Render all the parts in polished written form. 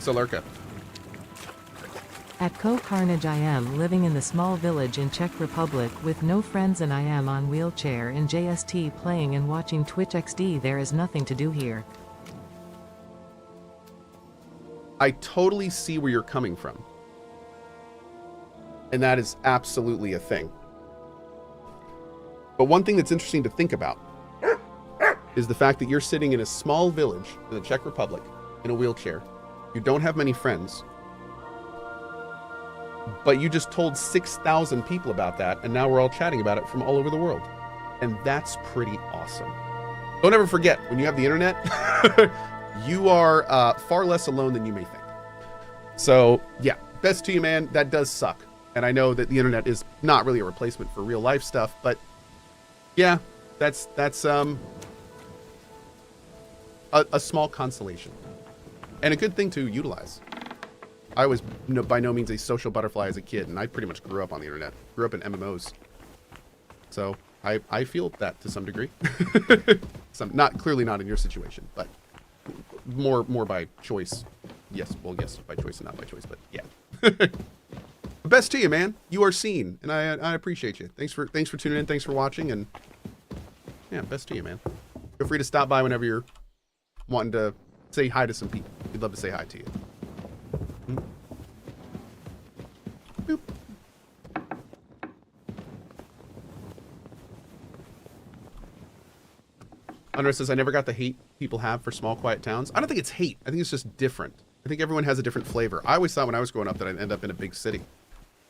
So, Lurka. At CohhCarnage I am living in the small village in Czech Republic with no friends and I am on wheelchair in JST playing and watching Twitch XD. There is nothing to do here. I totally see where you're coming from. And that is absolutely a thing. But one thing that's interesting to think about is the fact that you're sitting in a small village in the Czech Republic in a wheelchair. You don't have many friends. But you just told 6,000 people about that, and now we're all chatting about it from all over the world. And that's pretty awesome. Don't ever forget, when you have the internet, you are far less alone than you may think. So, yeah, best to you, man. That does suck. And I know that the internet is not really a replacement for real life stuff, but yeah, that's a small consolation. And a good thing to utilize. I was by no means a social butterfly as a kid, and I pretty much grew up on the internet. Grew up in MMOs. So I feel that to some degree. Clearly not in your situation, but more by choice. Yes, well, yes, by choice and not by choice, but yeah. Best to you, man. You are seen, and I appreciate you. Thanks for tuning in. Thanks for watching, and yeah, best to you, man. Feel free to stop by whenever you're wanting to say hi to some people. We'd love to say hi to you. Boop. Unra says, I never got the hate people have for small, quiet towns. I don't think it's hate. I think it's just different. I think everyone has a different flavor. I always thought when I was growing up that I'd end up in a big city.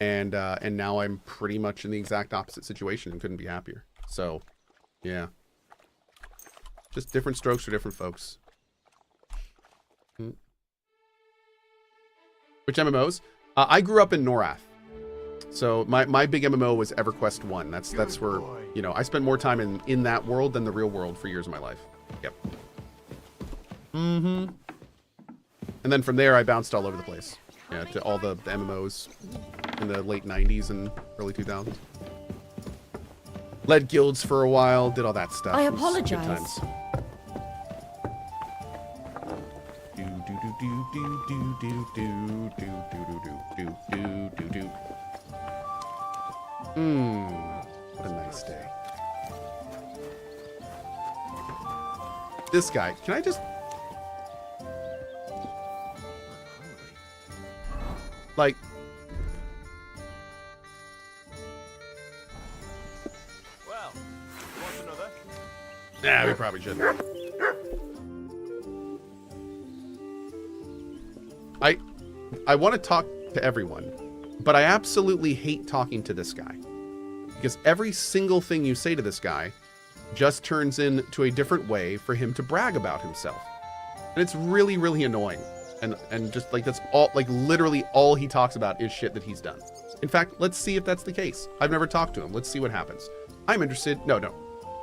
And now I'm pretty much in the exact opposite situation and couldn't be happier. So, yeah. Just different strokes for different folks. Which MMOs? I grew up in Norath. So my big MMO was EverQuest 1. That's where, you know, I spent more time in that world than the real world for years of my life. Yep. And then from there I bounced all over the place. Yeah, to all the MMOs in the late 90s and early 2000s. Led guilds for a while, did all that stuff. I apologize. Good times. What a nice day. This guy, can I just... Like... Well, you want another? Nah, we probably shouldn't. I want to talk to everyone, but I absolutely hate talking to this guy. Because every single thing you say to this guy just turns into a different way for him to brag about himself. And it's really, really annoying. And just like that's all, like literally all he talks about is shit that he's done. In fact, let's see if that's the case. I've never talked to him. Let's see what happens. I'm interested. No. No.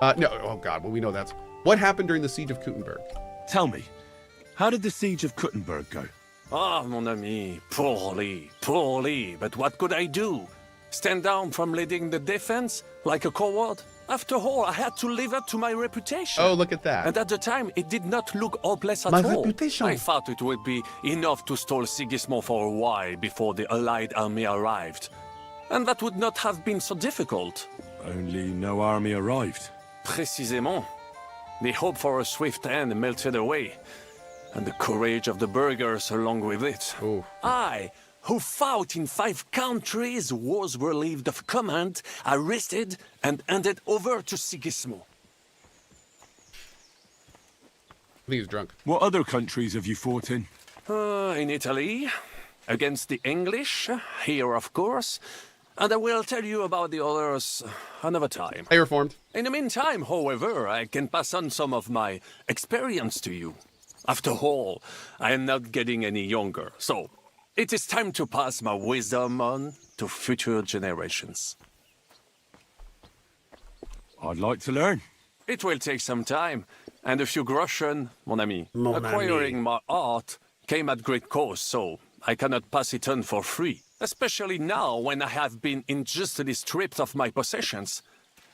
Oh God. Well, we know that's what happened during the siege of Kuttenberg. Tell me, how did the siege of Kuttenberg go? Ah, mon ami, poorly, but what could I do? Stand down from leading the defense like a coward? After all, I had to live up to my reputation. Oh, look at that. And at the time, it did not look hopeless at My all. reputation. I thought it would be enough to stall Sigismund for a while before the Allied army arrived. And that would not have been so difficult. Only no army arrived. Précisément. The hope for a swift end melted away. And the courage of the burghers along with it. Ooh. I, who fought in 5 countries, was relieved of command, arrested, and handed over to Sigismund. I think he's drunk. What other countries have you fought in? In Italy, against the English, here of course, and I will tell you about the others another time. Hey, Reformed. In the meantime, however, I can pass on some of my experience to you. After all, I am not getting any younger, so it is time to pass my wisdom on to future generations. I'd like to learn. It will take some time, and a few groschen, mon ami. Mon Acquiring ami. my art came at great cost, so I cannot pass it on for free, especially now when I have been injustly stripped of my possessions.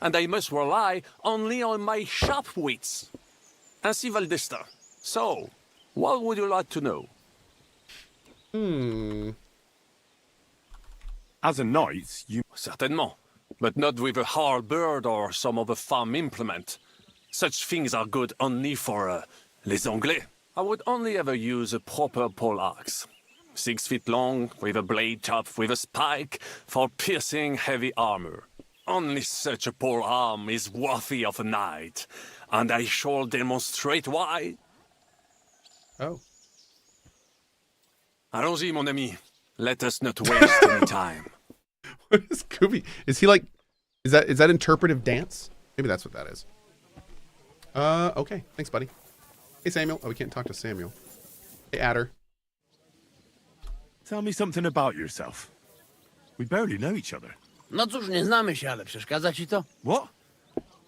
and I must rely only on my sharp wits. Ainsi va le destin. So, what would you like to know? As a knight, you... Certainement, but not with a halberd or some other farm implement. Such things are good only for, les Anglais. I would only ever use a proper poleaxe. 6 feet long, with a blade top with a spike, for piercing heavy armor. Only such a pole arm is worthy of a knight, and I shall demonstrate why. Oh. Allons-y, mon ami. Let us not waste any time. What is Scooby? Is he like... Is that interpretive dance? Maybe that's what that is. Okay. Thanks, buddy. Hey, Samuel. Oh, we can't talk to Samuel. Hey, Adder. Tell me something about yourself. We barely know each other. No cóż, nie znamy się, ale przeszkadza ci to? What?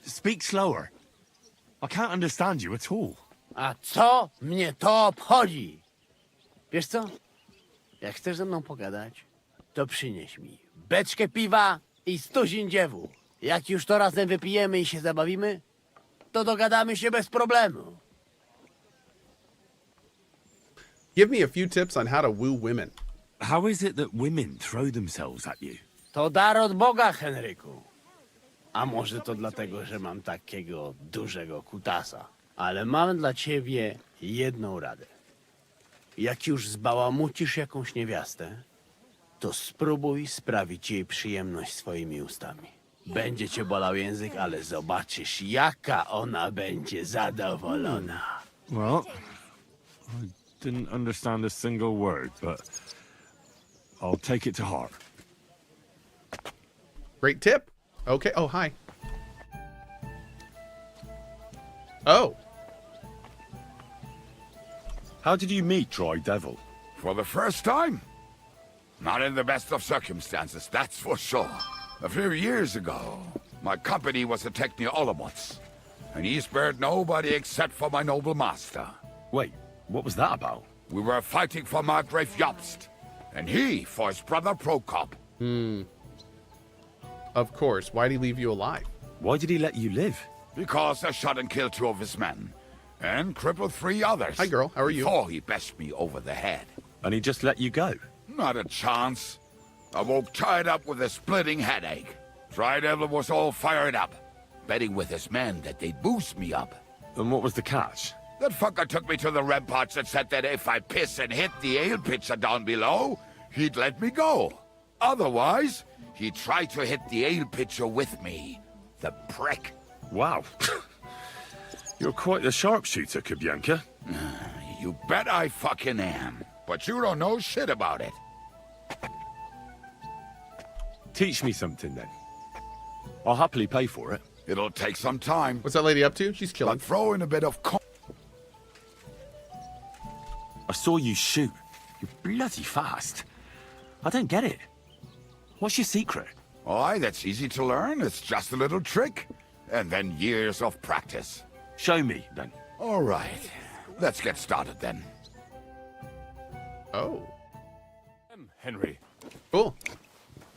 Speak slower. I can't understand you at all. A co mnie to obchodzi? Wiesz co? Jak chcesz ze mną pogadać, to przynieś mi beczkę piwa i stuzin dziewu. Jak już to razem wypijemy i się zabawimy, to dogadamy się bez problemu. Give me a few tips on how to woo women. How is it that women throw themselves at you? To dar od Boga, Henryku. A może to dlatego, że mam takiego dużego kutasa. Ale mam dla ciebie jedną radę. Jak już zbałamucisz jakąś niewiastę, to spróbuj sprawić jej przyjemność swoimi ustami. Będzie cię bolał język, ale zobaczysz, jaka ona będzie zadowolona. Well, I didn't understand a single word, but I'll take it to heart. Great tip. Okay. Oh, hi. Oh. How did you meet Dry Devil? For the first time? Not in the best of circumstances, that's for sure. A few years ago, my company was attacked near Olomouc, and he spared nobody except for my noble master. Wait, what was that about? We were fighting for Margrave Jobst, and he for his brother Prokop. Of course. Why'd he leave you alive? Why did he let you live? Because I shot and killed 2 of his men, and crippled 3 others. Hi, girl. How are you? Before he bashed me over the head. And he just let you go? Not a chance. I woke tied up with a splitting headache. Dry Devil was all fired up, betting with his men that they'd boost me up. And what was the catch? That fucker took me to the ramparts and said that if I piss and hit the ale pitcher down below, he'd let me go. Otherwise, he'd try to hit the ale pitcher with me. The prick. Wow. You're quite the sharpshooter, Kubyanka. You bet I fucking am. But you don't know shit about it. Teach me something, then. I'll happily pay for it. It'll take some time. What's that lady up to? She's chilling. But throw in a bit of I saw you shoot. You're bloody fast. I don't get it. What's your secret? Aye, that's easy to learn. It's just a little trick. And then years of practice. Show me, then. All right. Let's get started then. Oh. Henry. Cool.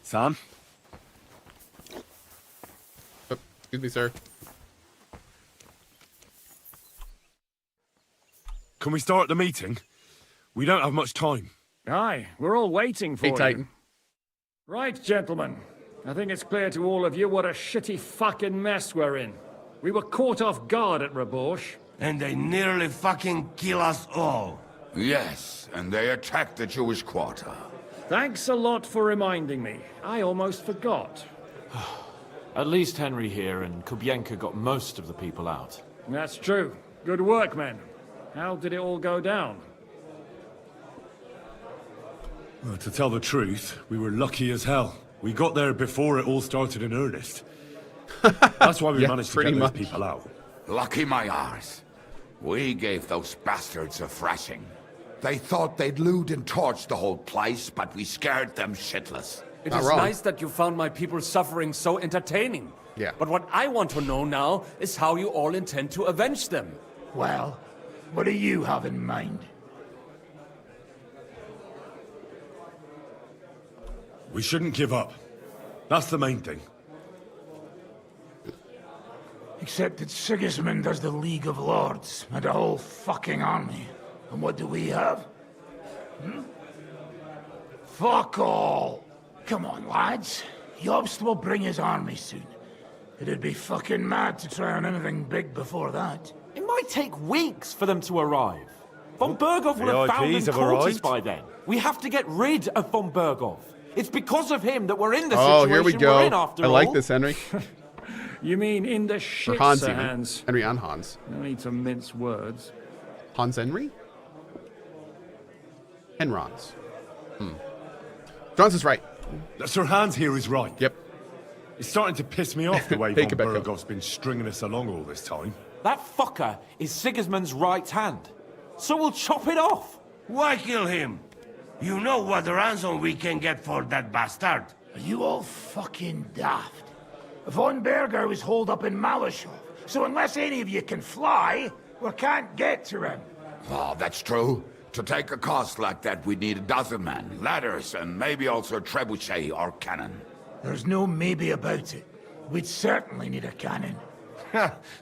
Sam? Oh, excuse me, sir. Can we start the meeting? We don't have much time. Aye, we're all waiting for Hey, you. Titan. Right, gentlemen. I think it's clear to all of you what a shitty fucking mess we're in. We were caught off guard at Rabosh. And they nearly fucking kill us all. Yes, and they attacked the Jewish quarter. Thanks a lot for reminding me. I almost forgot. At least Henry here and Kubyanka got most of the people out. That's true. Good work, men. How did it all go down? Well, to tell the truth, we were lucky as hell. We got there before it all started in earnest. That's why we Yeah, managed to pretty get those much. people out. Lucky my arse. We gave those bastards a thrashing. They thought they'd loot and torch the whole place, but we scared them shitless. It Not is wrong. nice that you found my people suffering so entertaining. Yeah. But what I want to know now is how you all intend to avenge them. Well, what do you have in mind? We shouldn't give up. That's the main thing. Except that Sigismund has the League of Lords and a whole fucking army. And what do we have? Fuck all! Come on, lads. Jobst will bring his army soon. It'd be fucking mad to try on anything big before that. It might take weeks for them to arrive. Von Berghoff will have found VIPs have quarters arrived. by then. We have to get rid of Von Berghoff. It's because of him that we're in the Oh, situation here we we're in go. after I all. like this, Henry. You mean in the Or shit, Hans, Sir even. Hans? Henry and Hans. No need to mince words. Hans Henry? Henrons. Johnson's right. Sir Hans here is right. Yep. It's starting to piss me off the way Hey, Von Quebeco. Berghoff's been stringing us along all this time. That fucker is Sigismund's right hand. So we'll chop it off. Why kill him? You know what ransom we can get for that bastard. Are you all fucking daft? Von Berger was holed up in Malashov, so unless any of you can fly, we can't get to him. Oh, that's true. To take a cost like that, we'd need a dozen men, ladders, and maybe also a trebuchet or cannon. There's no maybe about it. We'd certainly need a cannon.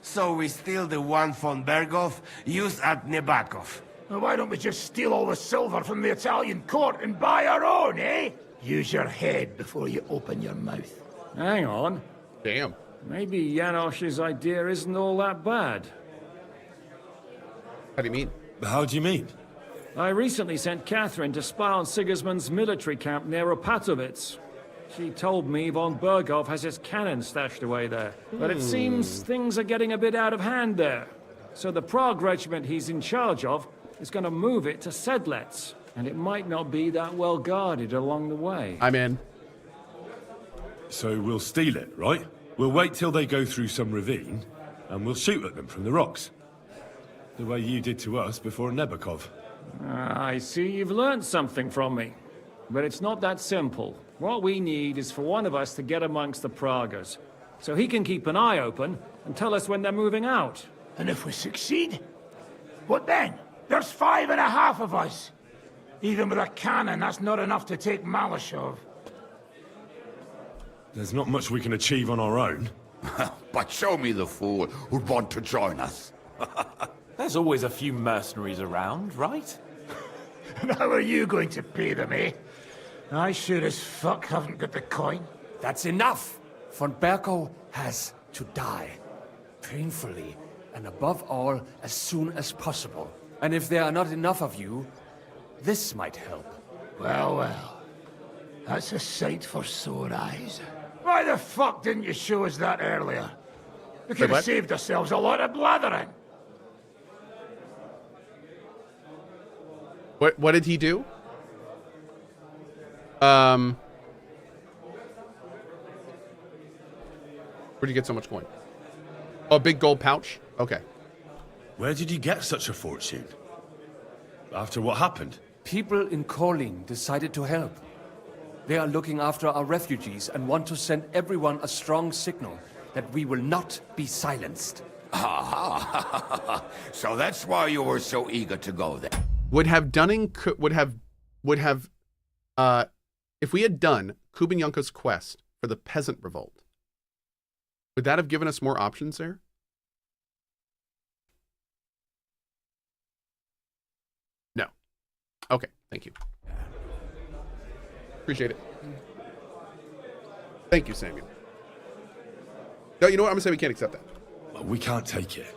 So we steal the one von Berghoff, use at Nebakov. Well, why don't we just steal all the silver from the Italian court and buy our own, eh? Use your head before you open your mouth. Hang on. Damn. Maybe Janosch's idea isn't all that bad. How do you mean? How do you mean? I recently sent Catherine to spy on Sigismund's military camp near Opatovitz. She told me von Berghoff has his cannon stashed away there. But it seems things are getting a bit out of hand there. So the Prague regiment he's in charge of is going to move it to Sedlec. And it might not be that well guarded along the way. I'm in. So we'll steal it, right? We'll wait till they go through some ravine, and we'll shoot at them from the rocks. The way you did to us before Nebakov. I see you've learned something from me. But it's not that simple. What we need is for one of us to get amongst the Pragas, so he can keep an eye open and tell us when they're moving out. And if we succeed, what then? There's 5.5 of us. Even with a cannon, that's not enough to take Malashov. There's not much we can achieve on our own. But show me the fool who'd want to join us. There's always a few mercenaries around, right? And how are you going to pay them, eh? I sure as fuck haven't got the coin. That's enough! Von Berghoff has to die. Painfully, and above all, as soon as possible. And if there are not enough of you, this might help. Well, well. That's a sight for sore eyes. Why the fuck didn't you show us that earlier? We could have saved ourselves a lot of blathering. What did he do? Where'd you get so much coin? Oh, a big gold pouch? Okay. Where did you get such a fortune? After what happened? People in Kolin decided to help. They are looking after our refugees and want to send everyone a strong signal that we will not be silenced. So that's why you were so eager to go there. Would have if we had done Kubenyanka's quest for the peasant revolt, would that have given us more options there? No. Okay, thank you. Appreciate it. Thank you, Samuel. No, you know what? I'm gonna say we can't accept that. Well, we can't take it.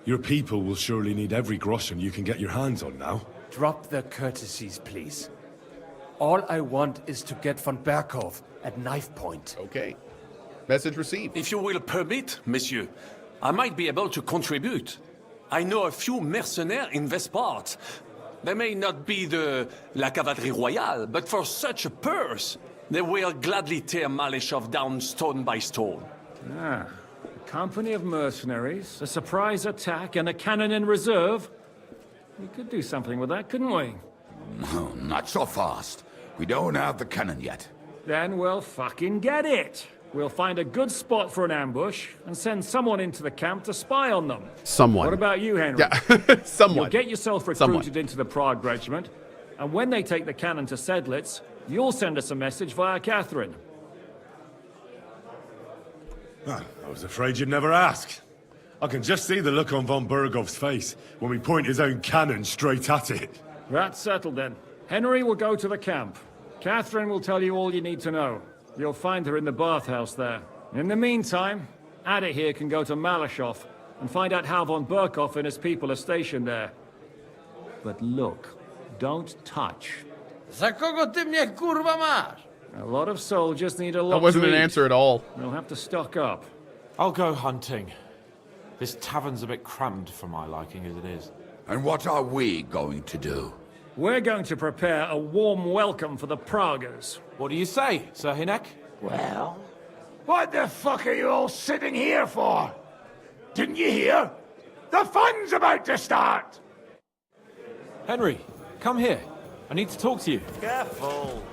Your people will surely need every groschen you can get your hands on now. Drop the courtesies, please. All I want is to get von Berghoff at knife point. Okay. Message received. If you will permit, monsieur, I might be able to contribute. I know a few mercenaires in this part. They may not be la cavalerie royale, but for such a purse, they will gladly tear Malashov down stone by stone. Ah, a company of mercenaries, a surprise attack, and a cannon in reserve. We could do something with that, couldn't we? No, not so fast. We don't have the cannon yet. Then we'll fucking get it. We'll find a good spot for an ambush and send someone into the camp to spy on them. Someone. What about you, Henry? Yeah, someone. You'll get yourself recruited into the Prague regiment, and when they take the cannon to Sedlec, you'll send us a message via Catherine. I was afraid you'd never ask. I can just see the look on von Bergov's face when we point his own cannon straight at it. That's settled then. Henry will go to the camp. Catherine will tell you all you need to know. You'll find her in the bathhouse there. In the meantime, Ada here can go to Malashov and find out how von Berkov and his people are stationed there. But look, don't touch. Za kogo ty mnie kurwa masz? A lot of soldiers need a lot That wasn't to an eat. answer at all. They'll have to stock up. I'll go hunting. This tavern's a bit crammed for my liking as it is. And what are we going to do? We're going to prepare a warm welcome for the Pragas. What do you say, Sir Hinek? Well, what the fuck are you all sitting here for? Didn't you hear? The fun's about to start! Henry, come here. I need to talk to you. Careful.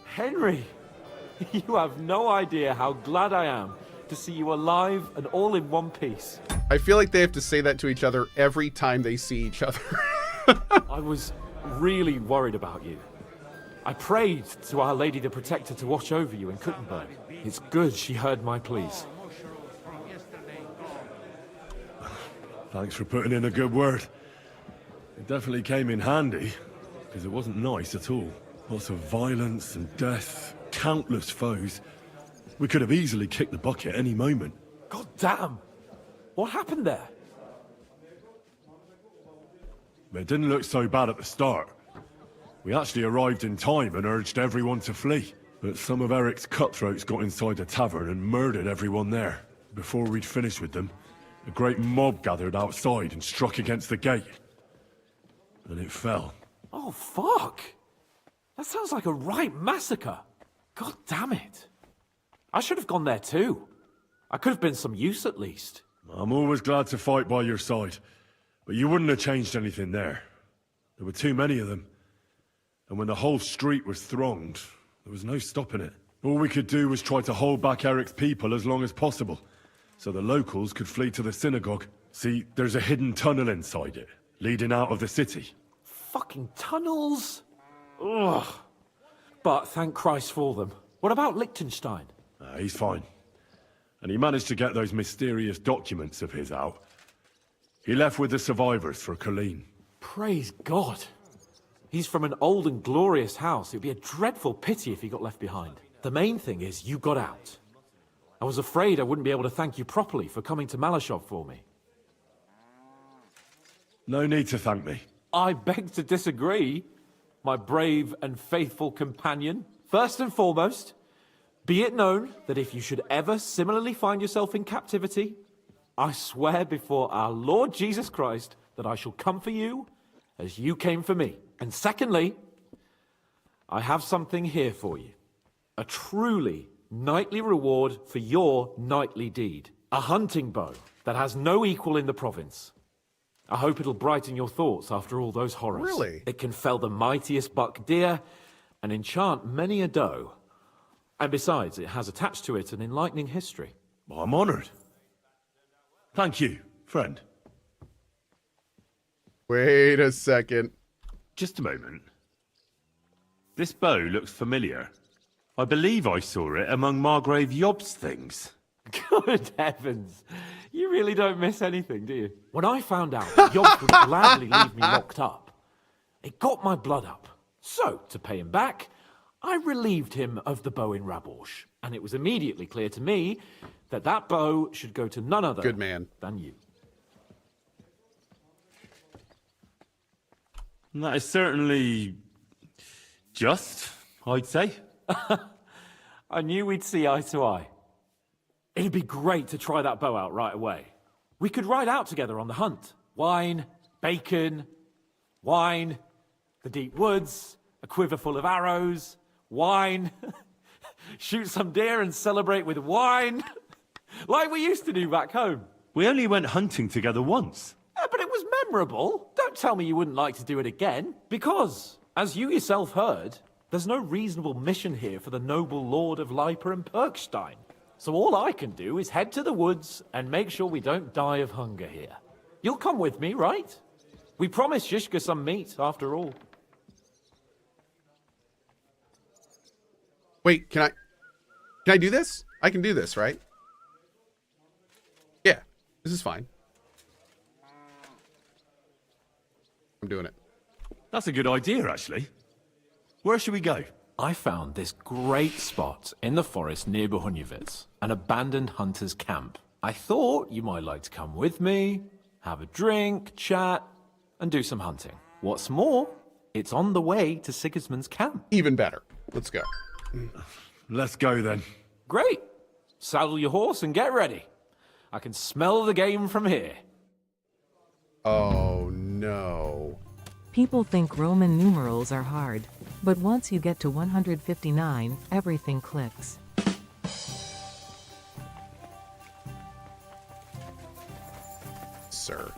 Henry, you have no idea how glad I am to see you alive and all in one piece. I feel like they have to say that to each other every time they see each other. I was really worried about you. I prayed to Our Lady the Protector to watch over you in Kuttenberg. It's good she heard my pleas. Thanks for putting in a good word. It definitely came in handy, because it wasn't nice at all. Lots of violence and death, countless foes. We could have easily kicked the bucket any moment. God damn! What happened there? It didn't look so bad at the start. We actually arrived in time and urged everyone to flee. But some of Eric's cutthroats got inside the tavern and murdered everyone there. Before we'd finished with them, a great mob gathered outside and struck against the gate. And it fell. Oh, fuck! That sounds like a right massacre. God damn it. I should have gone there too. I could have been some use at least. I'm always glad to fight by your side. But you wouldn't have changed anything there. There were too many of them. And when the whole street was thronged, there was no stopping it. All we could do was try to hold back Eric's people as long as possible, so the locals could flee to the synagogue. See, there's a hidden tunnel inside it, leading out of the city. Fucking tunnels! Ugh. But thank Christ for them. What about Liechtenstein? He's fine. And he managed to get those mysterious documents of his out. He left with the survivors for Colleen. Praise God. He's from an old and glorious house. It'd be a dreadful pity if he got left behind. The main thing is you got out. I was afraid I wouldn't be able to thank you properly for coming to Malashov for me. No need to thank me. I beg to disagree, my brave and faithful companion. First and foremost, be it known that if you should ever similarly find yourself in captivity, I swear before our Lord Jesus Christ that I shall come for you as you came for me. And secondly, I have something here for you. A truly knightly reward for your knightly deed. A hunting bow that has no equal in the province. I hope it'll brighten your thoughts after all those horrors. Really? It can fell the mightiest buck deer and enchant many a doe. And besides, it has attached to it an enlightening history. I'm honored. Thank you, friend. Wait a second. Just a moment. This bow looks familiar. I believe I saw it among Margrave Yob's things. Good heavens. You really don't miss anything, do you? When I found out that Yob would gladly leave me locked up, it got my blood up. So, to pay him back, I relieved him of the bow in Raborsh. And it was immediately clear to me that that bow should go to none other Good man. than you. That is certainly just, I'd say. I knew we'd see eye to eye. It'd be great to try that bow out right away. We could ride out together on the hunt. Wine, bacon, wine, the deep woods, a quiver full of arrows, wine, shoot some deer and celebrate with wine, like we used to do back home. We only went hunting together once. But it was memorable. Don't tell me you wouldn't like to do it again. Because, as you yourself heard, there's no reasonable mission here for the noble lord of Leiper and Perkstein. So all I can do is head to the woods and make sure we don't die of hunger here. You'll come with me, right? We promised Shishka some meat, after all. Wait, can I do this? I can do this, right? This is fine. I'm doing it. That's a good idea, actually. Where should we go? I found this great spot in the forest near Bohuniewicz, an abandoned hunter's camp. I thought you might like to come with me, have a drink, chat, and do some hunting. What's more, it's on the way to Sigismund's camp. Even better. Let's go. Let's go then. Great. Saddle your horse and get ready. I can smell the game from here. Oh, no. People think Roman numerals are hard, but once you get to 159, everything clicks. Sir.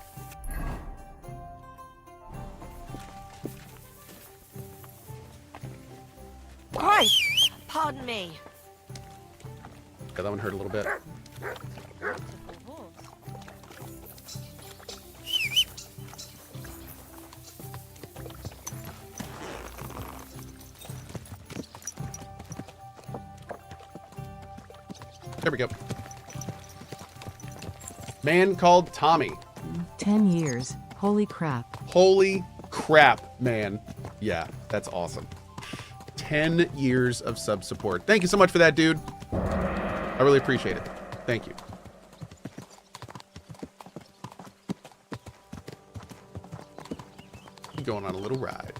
Hi! Pardon me. Yeah, that one hurt a little bit. There we go. Man called Tommy. 10 years. Holy crap. Holy crap, man. Yeah, that's awesome. 10 years of sub support. Thank you so much for that, dude. I really appreciate it. Thank you. Going on a little ride.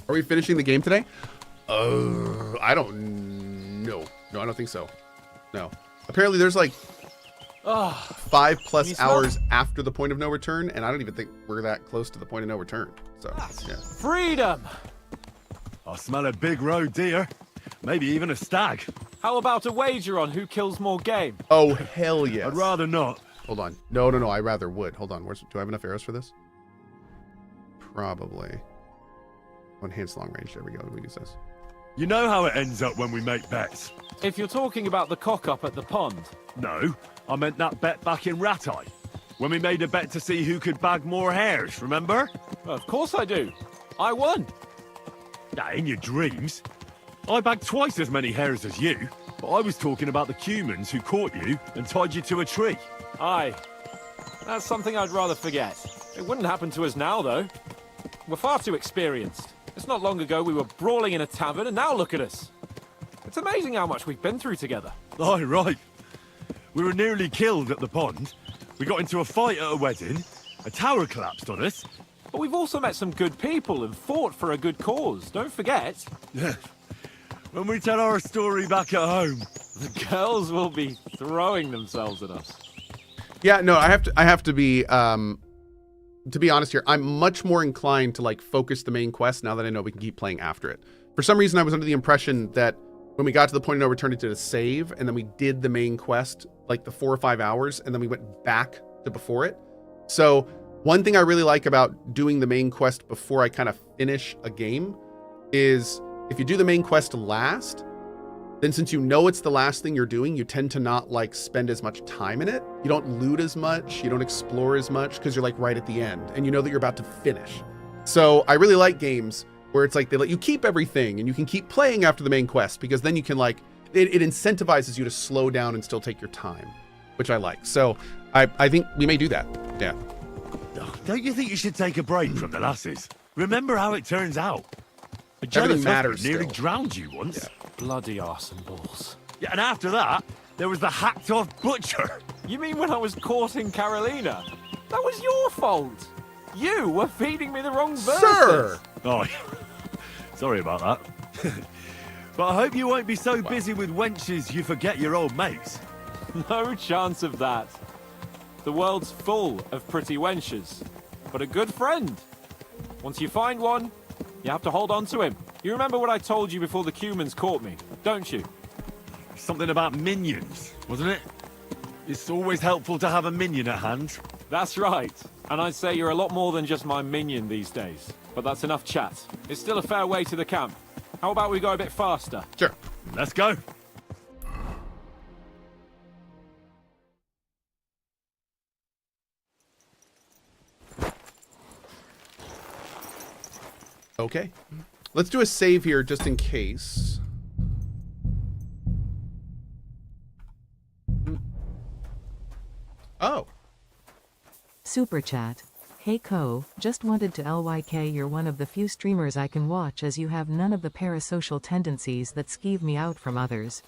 Are we finishing the game today? I don't know. No, I don't think so. No. Apparently there's like 5+ hours after the point of no return, and I don't even think we're that close to the point of no return. So, yeah. Freedom! I smell a big roe deer. Maybe even a stag. How about a wager on who kills more game? Oh, hell yes. I'd rather not. Hold on. No, I rather would. Hold on. Do I have enough arrows for this? Probably. Enhanced long range. There we go. We use this. You know how it ends up when we make bets. If you're talking about the cock up at the pond. No, I meant that bet back in Ratai. When we made a bet to see who could bag more hares, remember? Of course I do. I won. In your dreams. I bagged twice as many hares as you, but I was talking about the humans who caught you and tied you to a tree. Aye. That's something I'd rather forget. It wouldn't happen to us now, though. We're far too experienced. It's not long ago we were brawling in a tavern, and now look at us. It's amazing how much we've been through together. Aye, right. We were nearly killed at the pond. We got into a fight at a wedding. A tower collapsed on us. But we've also met some good people and fought for a good cause. Don't forget. Yeah. When we tell our story back at home, the girls will be throwing themselves at us. Yeah, no, I have to be honest here, I'm much more inclined to like focus the main quest now that I know we can keep playing after it. For some reason, I was under the impression that when we got to the point of no return, it did a save, and then we did the main quest like the 4 or 5 hours, and then we went back to before it. So one thing I really like about doing the main quest before I kind of finish a game is if you do the main quest last, then since you know it's the last thing you're doing, you tend to not like spend as much time in it. You don't loot as much, you don't explore as much because you're like right at the end and you know that you're about to finish. So I really like games where it's like they let you keep everything and you can keep playing after the main quest because then you can like, it incentivizes you to slow down and still take your time, which I like. So I think we may do that. Yeah. Don't you think you should take a break from the lasses? Remember how it turns out. A Everything jealous matters husband nearly still. drowned you once. Yeah. Bloody arse and balls. Yeah, and after that, there was the hacked-off butcher. You mean when I was courting Carolina? That was your fault. You were feeding me the wrong verses. Sir! Oh, sorry about that. But I hope you won't be so busy with wenches you forget your old mates. No chance of that. The world's full of pretty wenches, but a good friend. Once you find one, you have to hold on to him. You remember what I told you before the Cumans caught me, don't you? Something about minions, wasn't it? It's always helpful to have a minion at hand. That's right. And I'd say you're a lot more than just my minion these days. But that's enough chat. It's still a fair way to the camp. How about we go a bit faster? Sure. Let's go. Okay. Let's do a save here just in case. Oh. Super chat. Hey Cohh, just wanted to LYK you're one of the few streamers I can watch as you have none of the parasocial tendencies that skeeve me out from others.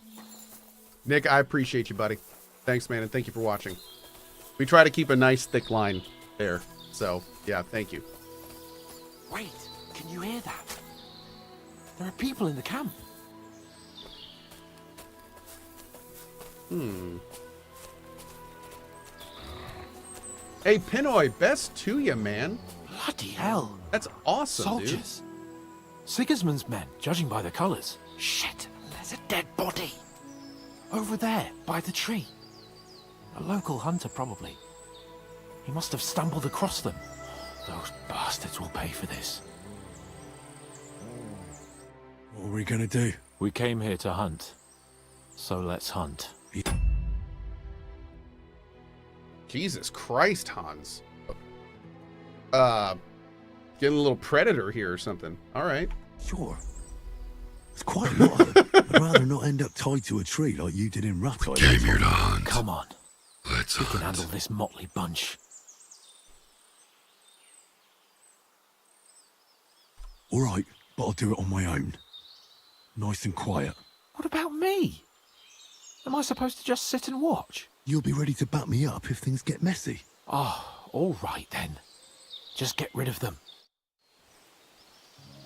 Nick, I appreciate you, buddy. Thanks, man, and thank you for watching. We try to keep a nice thick line there. So, yeah, thank you. Wait, can you hear that? There are people in the camp. Hey, Pinoy, best to you, man. Bloody hell. That's awesome, Soldiers. Sigismund's men, judging by the colours. Shit, there's a dead body. Over there, by the tree. A local hunter, probably. He must have stumbled across them. Those bastards will pay for this. What are we gonna do? We came here to hunt. So let's hunt. Jesus Christ, Hans. Getting a little predator here or something. All right. Sure. It's quite a lot of them. I'd rather not end up tied to a tree like you did in Rat Island. Came here to hunt. Come on. Let's We can hunt. handle this motley bunch. All right, but I'll do it on my own. Nice and quiet. What about me? Am I supposed to just sit and watch? You'll be ready to back me up if things get messy. Oh, all right then. Just get rid of them.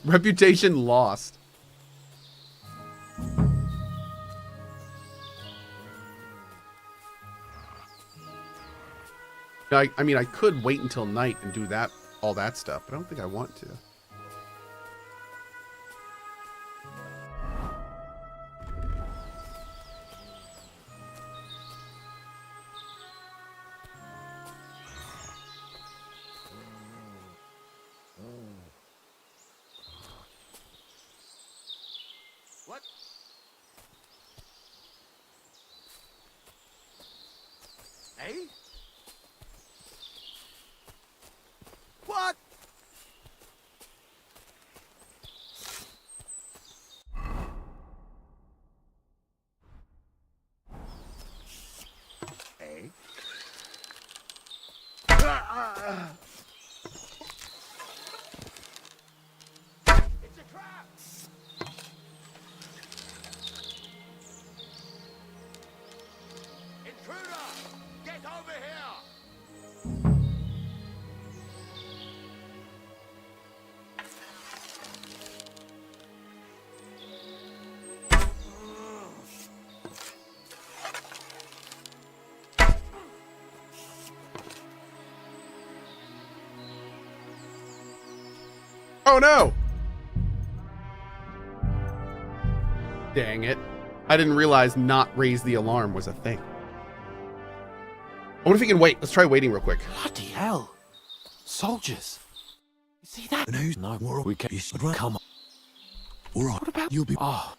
Reputation lost. I mean, I could wait until night and do that, all that stuff, but I don't think I want to. What? Hey? What? Hey? It's a trap! Intruder! Get over here! Oh no! Dang it. I didn't realize not raise the alarm was a thing. I wonder if we can wait. Let's try waiting real quick. Bloody hell. Soldiers. You see that? And who's No, more we can. Come on. All right, What about you'll be. Oh,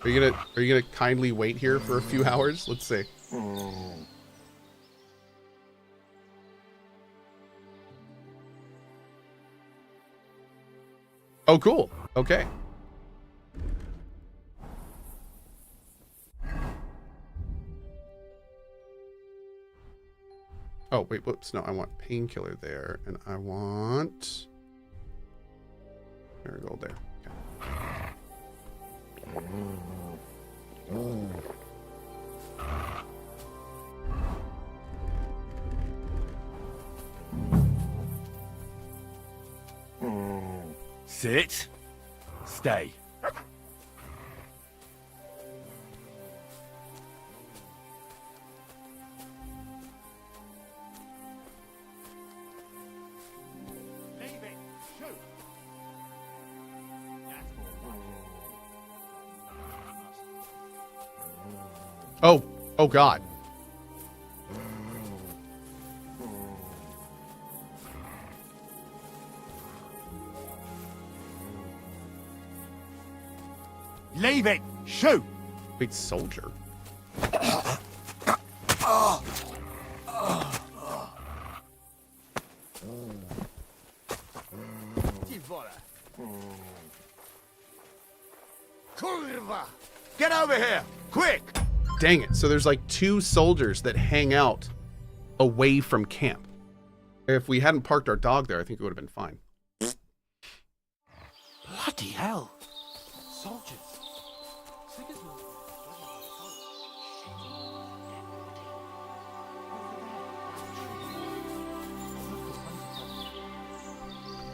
Are you gonna kindly wait here for a few hours? Let's see. Oh, cool. Okay. Oh, wait, whoops. No, I want painkiller there, and I want marigold there. Sit. Stay. Leave it. Shoot. Oh, oh God. Leave it. Shoot. Wait, soldier. Kurva! Get over here! Quick! Dang it. So there's like 2 soldiers that hang out away from camp. If we hadn't parked our dog there, I think it would have been fine. Bloody hell. Soldiers.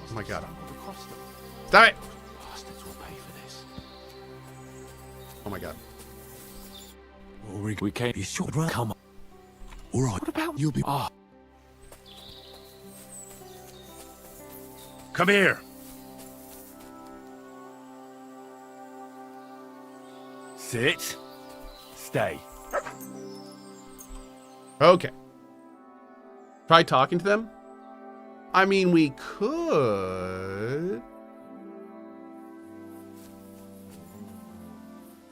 Oh my god. Stop it! Bastards will pay for this. Oh my god. We can't. You sure? Come on. All right. What about You'll be. Ah. Come here. Sit. Stay. Okay. Try talking to them? I mean, we could.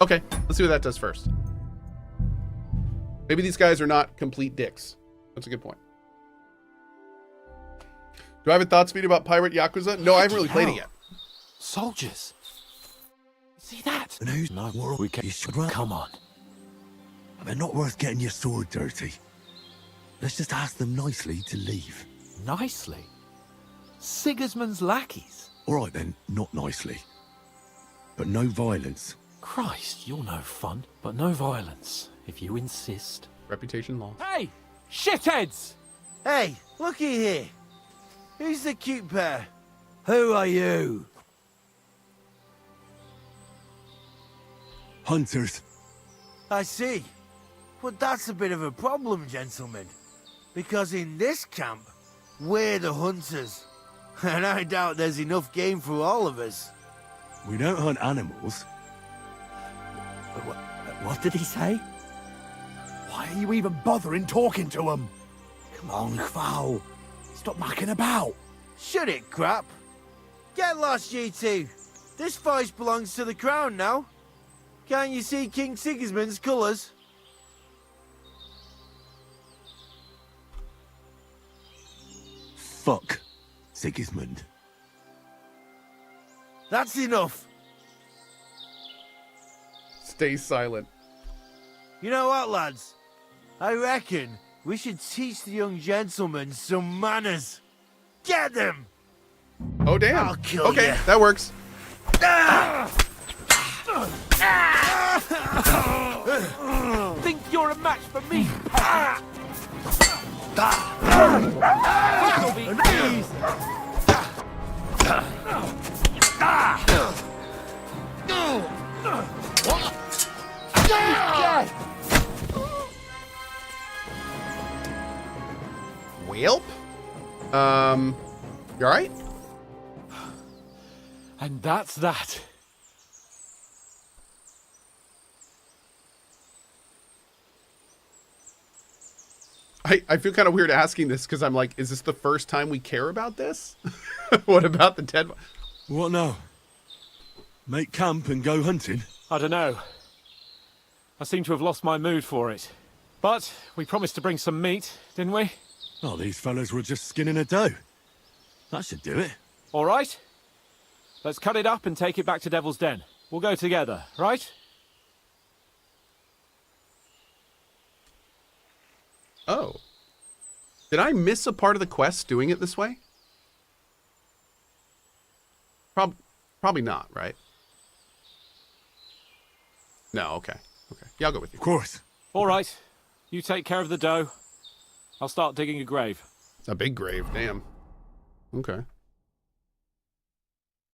Okay, let's see what that does first. Maybe these guys are not complete dicks. That's a good point. Do I have a thought speed about Pirate Yakuza? No, I haven't really played it yet. Soldiers. See that? And who's No, more? we can. You should run. Come on. They're not worth getting your sword dirty. Let's just ask them nicely to leave. Nicely. Sigismund's lackeys. All right then, not nicely. But no violence. Christ, you're no fun, but no violence, if you insist. Reputation lost. Hey! Shitheads! Hey, looky here. Who's the cute pair? Who are you? Hunters. I see. But that's a bit of a problem, gentlemen. Because in this camp, we're the hunters. And I doubt there's enough game for all of us. We don't hunt animals. What did he say? Why are you even bothering talking to them? Come on, Cohh. Stop mucking about. Shut it, crap. Get lost, you two. This voice belongs to the crown now. Can't you see King Sigismund's colours? Fuck Sigismund. That's enough. Stay silent. You know what, lads? I reckon we should teach the young gentlemen some manners. Get them! Oh, damn. I'll kill okay, ya. that works. Think you're a match for me? This'll be easy. Welp? You alright? And that's that. I feel kind of weird asking this because I'm like, is this the first time we care about this? What about the dead? What now? Make camp and go hunting? I don't know. I seem to have lost my mood for it. But we promised to bring some meat, didn't we? Oh, these fellas were just skinning a doe. That should do it. All right. Let's cut it up and take it back to Devil's Den. We'll go together, right? Oh. Did I miss a part of the quest doing it this way? Probably not, right? No, okay. Okay. Yeah, I'll go with you. Of course. All right. You take care of the dough. I'll start digging a grave. A big grave, damn. Okay.